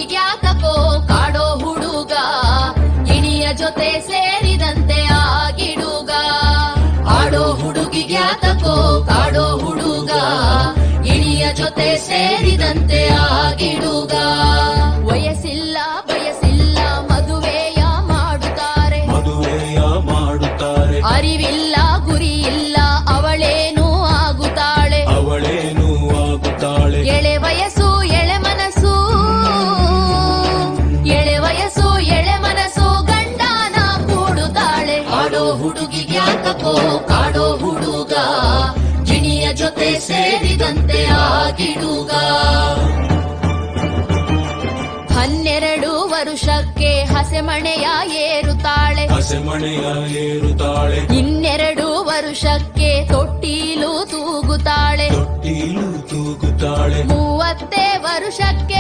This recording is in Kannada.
ಹುಡುಗಿಗ್ಯಾಕೋ ಕಾಡೋ ಹುಡುಗ ಗಿಣಿಯ ಜೊತೆ ಸೇರಿದಂತೆ ಆಗಿಡುಗ. ಆಡೋ ಹುಡುಗಿಗ್ಯಾಕೋ ಕಾಡೋ ಹುಡುಗ ಗಿಣಿಯ ಜೊತೆ ಸೇರಿದಂತೆ ಆಗಿಡುಗ. ವಯಸ್ಸಿಲ್ಲ ಬಯಸಿಲ್ಲ ಮದುವೆಯ ಮಾಡುತ್ತಾರೆ, ಅರಿವಿಲ್ಲ ಗುರಿ ಇಲ್ಲ ಅವಳೇನೂ ಆಗುತ್ತಾಳೆ, ಎಳೆ ವಯಸ್ಸು ಎಳೆ ಮನಸ್ಸು, ಎಳೆ ವಯಸ್ಸು ಎಳೆ ಮನಸ್ಸು ಗಂಡನ ಕೂಡುತ್ತಾಳೆ. ಆಡೋ ಹುಡುಗಿಗ್ಯಾಕೋ ಕಾಡೋ ಹುಡುಗ ಗಿಣಿಯ ಜೊತೆ ಸೇರಿದಂತೆ ಆಗಿಡುಗ. 12 ವರುಷಕ್ಕೆ ಹಸೆಮಣೆಯ ಏರುತ್ತಾಳೆ, 2 ವರುಷಕ್ಕೆ ತೊಟ್ಟಿಲು ತೂಗುತ್ತಾಳೆ, 30 ವರುಷಕ್ಕೆ